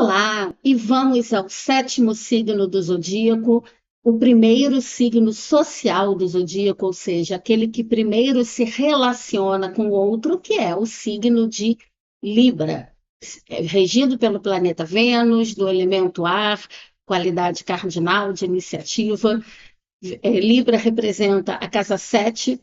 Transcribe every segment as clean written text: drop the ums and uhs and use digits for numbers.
Olá, e vamos ao sétimo signo do zodíaco, o primeiro signo social do zodíaco, ou seja, aquele que primeiro se relaciona com o outro, que é o signo de Libra, regido pelo planeta Vênus, do elemento ar, qualidade cardinal de iniciativa. Libra representa a casa 7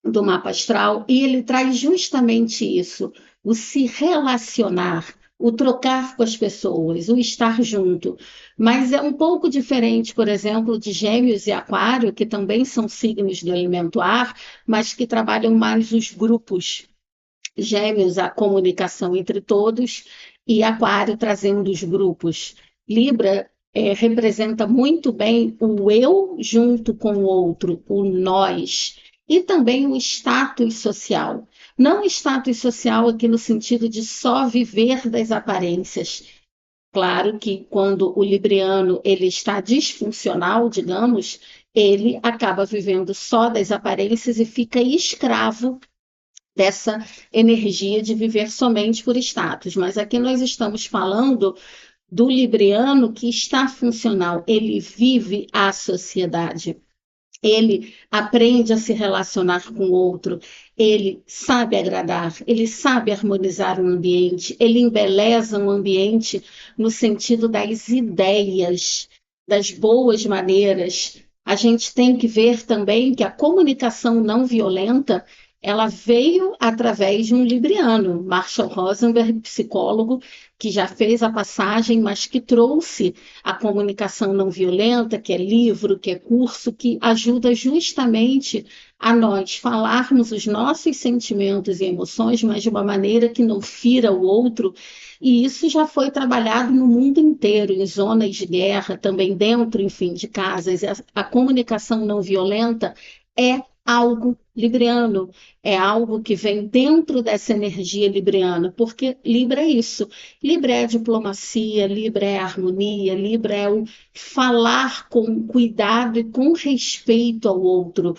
do mapa astral, e ele traz justamente isso, o se relacionar, o trocar com as pessoas, o estar junto. Mas é um pouco diferente, por exemplo, de Gêmeos e Aquário, que também são signos do elemento ar, mas que trabalham mais os grupos. Gêmeos, a comunicação entre todos, e Aquário trazendo os grupos. Libra representa muito bem o eu junto com o outro, o nós, e também o status social. Não status social aqui no sentido de só viver das aparências. Claro que quando o libriano ele está disfuncional, digamos, ele acaba vivendo só das aparências e fica escravo dessa energia de viver somente por status. Mas aqui nós estamos falando do libriano que está funcional, ele vive a sociedade. Ele aprende a se relacionar com o outro, ele sabe agradar, ele sabe harmonizar o ambiente, ele embeleza o ambiente no sentido das ideias, das boas maneiras. A gente tem que ver também que a comunicação não violenta ela veio através de um libriano, Marshall Rosenberg, psicólogo, que já fez a passagem, mas que trouxe a comunicação não violenta, que é livro, que é curso, que ajuda justamente a nós falarmos os nossos sentimentos e emoções, mas de uma maneira que não fira o outro. E isso já foi trabalhado no mundo inteiro, em zonas de guerra, também dentro, enfim, de casas. A comunicação não violenta é algo libriano, é algo que vem dentro dessa energia libriana, porque Libra é isso. Libra é a diplomacia, Libra é a harmonia, Libra é o falar com cuidado e com respeito ao outro.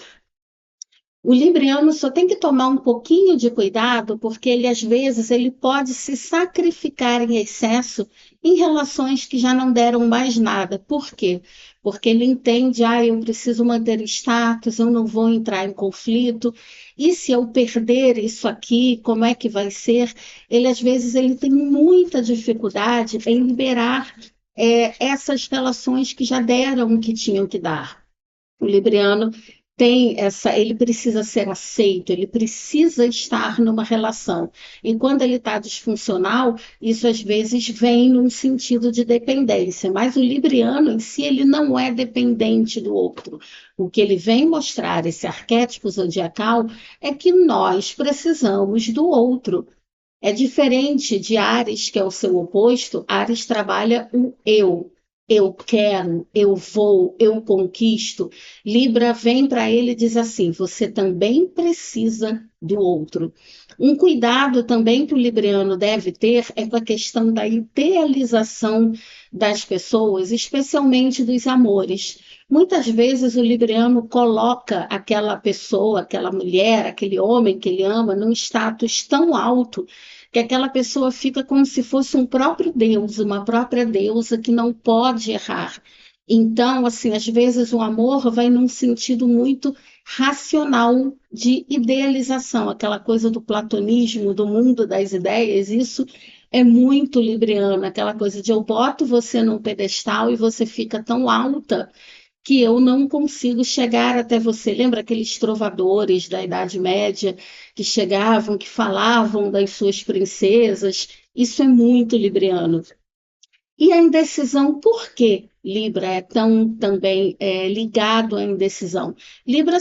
O libriano só tem que tomar um pouquinho de cuidado, porque ele às vezes ele pode se sacrificar em excesso em relações que já não deram mais nada. Por quê? Porque ele entende, eu preciso manter status, eu não vou entrar em conflito. E se eu perder isso aqui, como é que vai ser? Ele às vezes ele tem muita dificuldade em liberar essas relações que já deram o que tinham que dar. O libriano ele precisa ser aceito, ele precisa estar numa relação. E quando ele está disfuncional, isso às vezes vem num sentido de dependência. Mas o libriano em si, ele não é dependente do outro. O que ele vem mostrar, esse arquétipo zodiacal, é que nós precisamos do outro. É diferente de Áries, que é o seu oposto. Áries trabalha o eu. Eu quero, eu vou, eu conquisto. Libra vem para ele e diz assim: você também precisa do outro. Um cuidado também que o libriano deve ter é com a questão da idealização das pessoas, especialmente dos amores. Muitas vezes o libriano coloca aquela pessoa, aquela mulher, aquele homem que ele ama num status tão alto que aquela pessoa fica como se fosse um próprio Deus, uma própria deusa que não pode errar. Então, assim, às vezes o amor vai num sentido muito racional de idealização, aquela coisa do platonismo, do mundo das ideias, isso é muito libriano, aquela coisa de eu boto você num pedestal e você fica tão alta que eu não consigo chegar até você. Lembra aqueles trovadores da Idade Média que chegavam, que falavam das suas princesas? Isso é muito libriano. E a indecisão, por que Libra é tão também ligado à indecisão? Libra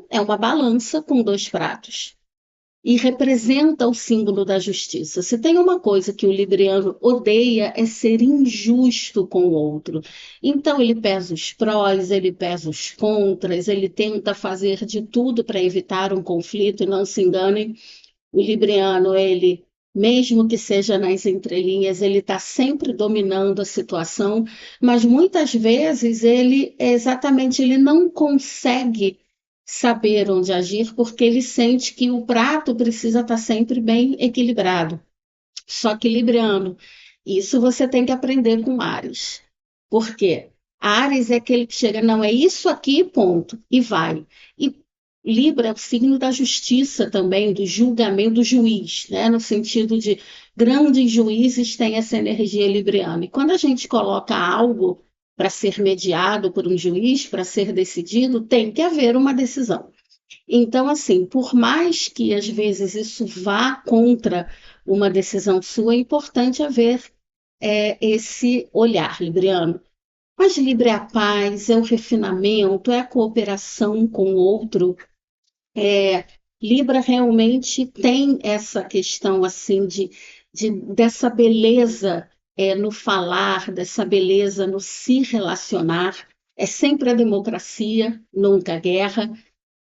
é uma balança com dois pratos e representa o símbolo da justiça. Se tem uma coisa que o libriano odeia é ser injusto com o outro. Então ele pesa os prós, ele pesa os contras, ele tenta fazer de tudo para evitar um conflito, e não se enganem, o libriano, ele, mesmo que seja nas entrelinhas, ele está sempre dominando a situação, mas muitas vezes ele não consegue saber onde agir, porque ele sente que o prato precisa estar sempre bem equilibrado. Só que libriano, Isso você tem que aprender com Áries. Por quê? Áries é aquele que chega, não, é isso aqui, ponto, e vai. E Libra é o signo da justiça também, do julgamento do juiz, né? No sentido de grandes juízes têm essa energia libriana. E quando a gente coloca algo para ser mediado por um juiz, para ser decidido, tem que haver uma decisão. Então, assim, por mais que às vezes isso vá contra uma decisão sua, é importante haver esse olhar libriano. Mas Libra é a paz, é o refinamento, é a cooperação com o outro. Libra realmente tem essa questão assim dessa beleza no falar, dessa beleza no se relacionar. É sempre a democracia, nunca a guerra.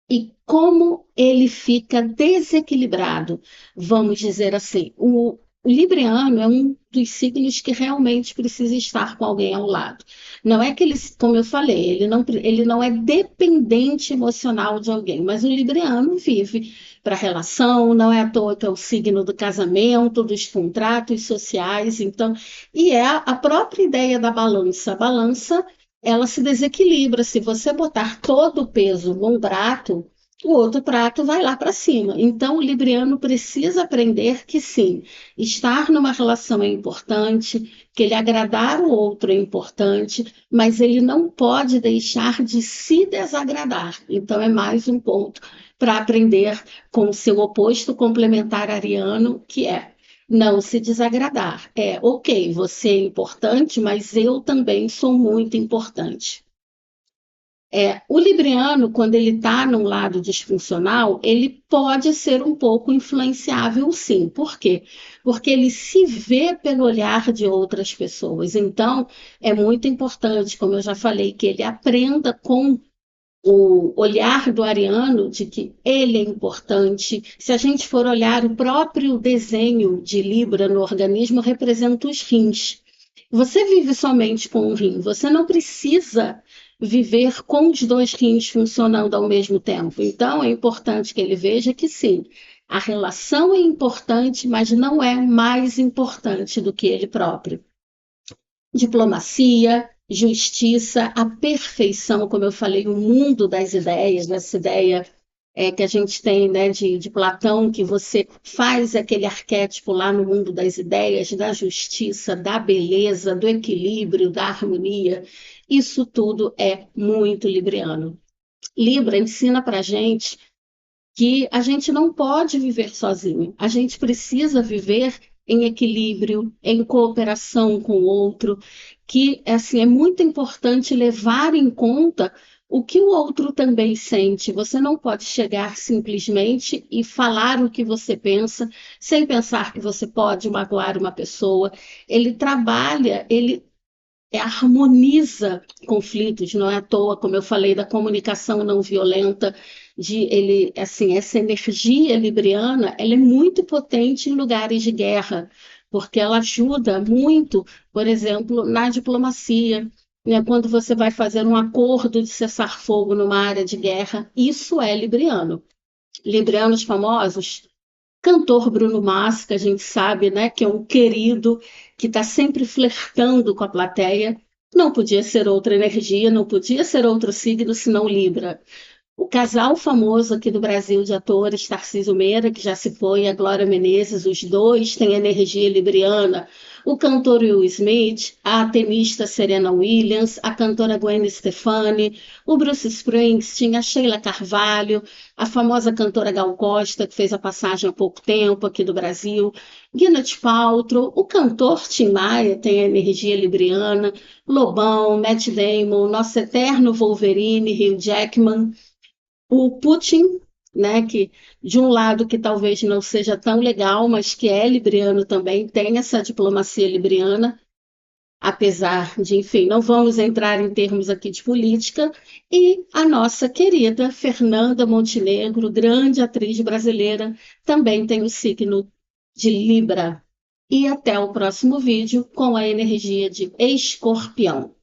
E como ele fica desequilibrado, vamos dizer assim. O Libriano é um dos signos que realmente precisa estar com alguém ao lado. Não é que ele, como eu falei, ele não é dependente emocional de alguém, mas o Libriano vive para a relação, não é à toa que é o signo do casamento, dos contratos sociais, então, e é a própria ideia da balança. A balança ela se desequilibra. Se você botar todo o peso num prato, o outro prato vai lá para cima. Então, o libriano precisa aprender que sim, estar numa relação é importante, que ele agradar o outro é importante, mas ele não pode deixar de se desagradar. Então, é mais um ponto para aprender com o seu oposto complementar ariano, que é não se desagradar. É, ok, você é importante, mas eu também sou muito importante. O libriano, quando ele está num lado disfuncional, ele pode ser um pouco influenciável, sim. Por quê? Porque ele se vê pelo olhar de outras pessoas. Então, é muito importante, como eu já falei, que ele aprenda com o olhar do ariano de que ele é importante. Se a gente for olhar o próprio desenho de Libra no organismo, representa os rins. Você vive somente com um rim, você não precisa viver com os dois rins funcionando ao mesmo tempo. Então, é importante que ele veja que sim, a relação é importante, mas não é mais importante do que ele próprio. Diplomacia, justiça, a perfeição, como eu falei, o mundo das ideias, essa ideia que a gente tem, né, de Platão, que você faz aquele arquétipo lá no mundo das ideias, da justiça, da beleza, do equilíbrio, da harmonia. Isso tudo é muito libriano. Libra ensina para a gente que a gente não pode viver sozinho, a gente precisa viver em equilíbrio, em cooperação com o outro, que assim, é muito importante levar em conta o que o outro também sente. Você não pode chegar simplesmente e falar o que você pensa, sem pensar que você pode magoar uma pessoa. Ele trabalha, ele harmoniza conflitos, não é à toa, como eu falei, da comunicação não violenta, de ele, assim, essa energia libriana, ela é muito potente em lugares de guerra, porque ela ajuda muito, por exemplo, na diplomacia, né? Quando você vai fazer um acordo de cessar fogo numa área de guerra, isso é libriano. Librianos famosos, cantor Bruno Mars, que a gente sabe, né, que é um querido, que está sempre flertando com a plateia. Não podia ser outra energia, não podia ser outro signo senão Libra. O casal famoso aqui do Brasil de atores, Tarcísio Meira, que já se foi, e a Glória Menezes, os dois têm energia libriana. O cantor Will Smith, a tenista Serena Williams, a cantora Gwen Stefani, o Bruce Springsteen, a Sheila Carvalho, a famosa cantora Gal Costa, que fez a passagem há pouco tempo aqui do Brasil, Gwyneth Paltrow, o cantor Tim Maia tem a energia libriana, Lobão, Matt Damon, nosso eterno Wolverine, Hugh Jackman, o Putin, né, que de um lado que talvez não seja tão legal, mas que é libriano também, tem essa diplomacia libriana, apesar de, enfim, não vamos entrar em termos aqui de política, e a nossa querida Fernanda Montenegro, grande atriz brasileira, também tem o signo de Libra. E até o próximo vídeo com a energia de Escorpião.